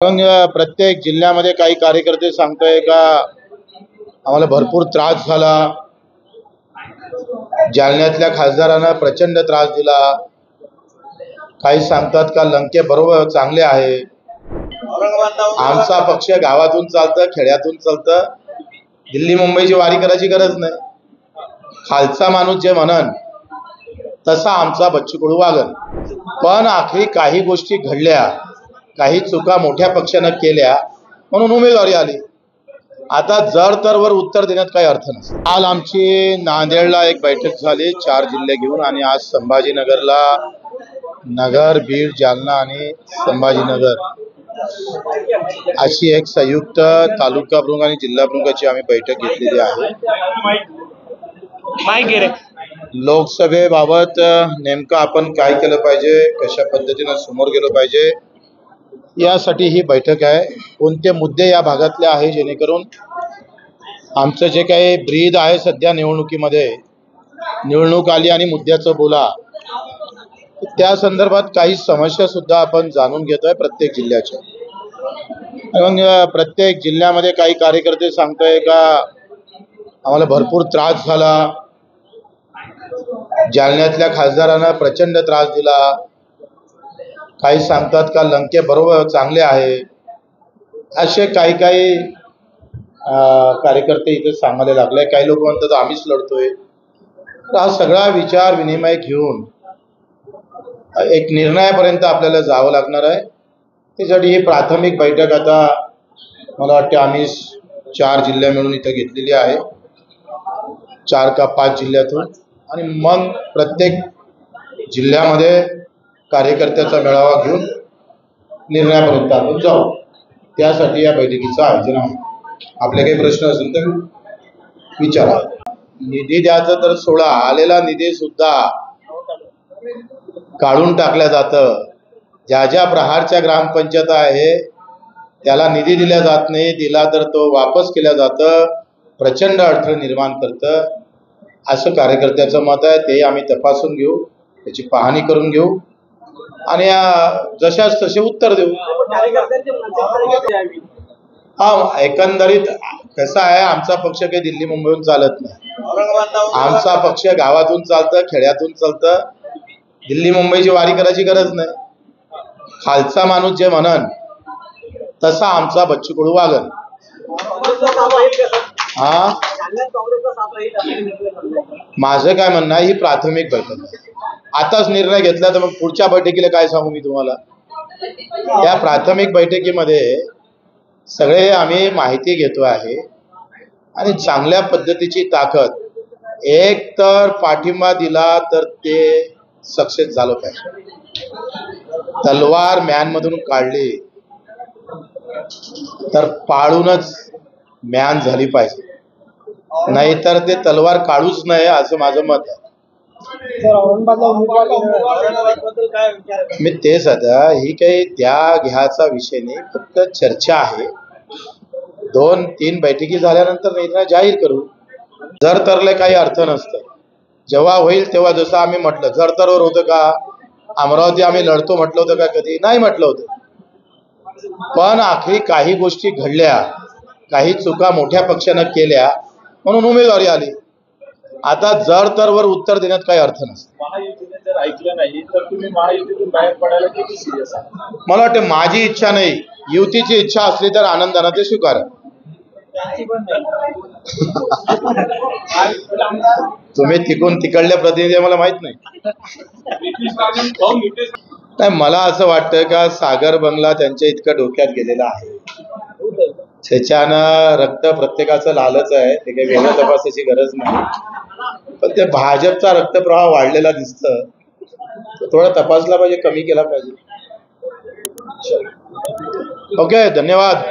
मग प्रत्येक जिल्ह्यामध्ये काही कार्यकर्ते सांगतोय का आम्हाला भरपूर त्रास झाला, जालन्यातल्या खासदारांना प्रचंड त्रास दिला, काही सांगतात का लंके बरोबर चांगले आहे, आमचा पक्ष गावातून चालतं, खेड्यातून चालतं, दिल्ली मुंबईची वारी करायची गरज नाही, खालचा माणूस जे म्हणन तसा आमचा बच्चू कडू वागन. पण आखरी काही गोष्टी घडल्या, काही चुका मोठ्या पक्षानं केल्या म्हणून उमेदवारी आली. आता जर तर वर उत्तर देण्यात काही अर्थ नसतो. काल आमची नांदेडला एक बैठक झाली 4 जिल्हे घेऊन, आणि आज संभाजीनगरला, नगर, बीड, जालना आणि संभाजीनगर अशी एक संयुक्त तालुका प्रमुख आणि जिल्हा प्रमुखाची आम्ही बैठक घेतलेली आहे. लोकसभेबाबत नेमकं आपण काय केलं पाहिजे, कशा पद्धतीनं समोर गेलं पाहिजे, यासाठी ही बैठक आहे. कोणते मुद्दे या भागातले आहे जेणेकरून आमचं जे काही ब्रीद आहे सध्या निवडणुकीमध्ये, निवडणूक आली आणि मुद्द्याचं बोला, त्या संदर्भात काही समस्या सुद्धा आपण जाणून घेतोय प्रत्येक जिल्ह्याच्या. मग प्रत्येक जिल्ह्यामध्ये काही कार्यकर्ते सांगतोय का आम्हाला भरपूर त्रास झाला, जालन्यातल्या खासदारांना प्रचंड त्रास दिला, काही सांगतात का लंके बरोबर चांगले आहे, असे काही कार्यकर्ते इथे सांगायला लागले. काही लोक म्हणतात आम्हीच लढतोय. हा सगळा विचार विनिमय घेऊन एक निर्णयापर्यंत आपल्याला जावं लागणार आहे. त्यासाठी ही प्राथमिक बैठक आता मला वाटते आम्ही 4 जिल्हे मिळून इथं घेतलेली आहे, 4 का 5 जिल्ह्यातून, आणि मग प्रत्येक जिल्ह्यामध्ये कार्यकर्त्याचा मेळावा घेऊन निर्णयापर्यंत आपण जाऊ. त्यासाठी या बैठकीचं आयोजन आहे. आपले काही प्रश्न असेल तर विचारा. निधी द्यायचं तर सोडा, आलेला निधी सुद्धा काढून टाकल्या जातं. ज्या ज्या प्रहारच्या ग्रामपंचायत आहे त्याला निधी दिला जात नाही, दिला तर तो वापस केला जातं, प्रचंड अडथळे निर्माण करतं, असं कार्यकर्त्याचं मत आहे. ते आम्ही तपासून घेऊ, त्याची पाहणी करून घेऊ आणि जशाच तसे उत्तर देऊ. हा, एकंदरीत कसं आहे, आमचा पक्ष काही दिल्ली मुंबईहून चालत नाही. आमचा पक्ष गावातून चालतं, खेड्यातून चालतं, दिल्ली मुंबईची वारी करायची गरज नाही. खालचा माणूस जे म्हणन तसा आमचा बच्चू कडू वागन. हा, माझं काय म्हणणं आहे, ही प्राथमिक बैठक आहे. आताच निर्णय घेतला तर मग पुढच्या बैठकीला काय सांगू मी तुम्हाला. या प्राथमिक बैठकीमध्ये सगळे आम्ही माहिती घेतो आहे आणि चांगल्या पद्धतीची ताकद, एक तर पाठिंबा दिला तर ते सक्सेस झालं पाहिजे. तलवार म्यानमधून काढली तर पाळूनच म्यान झाली पाहिजे, नाहीतर ते तलवार काढूच नये असं माझं मत आहे. मी तेच, आता ही काही त्या घ्यायचा विषय नाही, फक्त चर्चा आहे. 2-3 बैठकी झाल्यानंतर निर्णय जाहीर करू. जर तरले काही अर्थ नसतं. जेव्हा होईल तेव्हा, जसं आम्ही म्हटलं, जर तरवर होतं का, अमरावती आम्ही लढतो म्हटलं होतं का, कधी नाही म्हटलं होतं. पण आखरी काही गोष्टी घडल्या, काही चुका मोठ्या पक्षानं केल्या म्हणून उमेदवारी आली. आता जर तर वर उत्तर देण्यात काही अर्थ नसतो. ऐकलं नाही तर तुम्ही महायुतीतून बाहेर पडायला किती सिरियस आहे? मला वाटतं माझी इच्छा नाही, युतीची इच्छा असली तर आनंदाने ते स्वीकार. तुम्ही तिकडले प्रतिनिधी मला माहित नाही. नाही, मला असं वाटतं का सागर बंगला त्यांच्या इतकं डोक्यात गेलेला आहे, त्याच्यानं रक्त प्रत्येकाचं लालच आहे, ते काही वेगळं तपासायची गरज नाही. पण ते भाजपचा रक्तप्रवाह वाढलेला दिसतं, थोडा तपासला पाहिजे, कमी केला पाहिजे. ओके, धन्यवाद.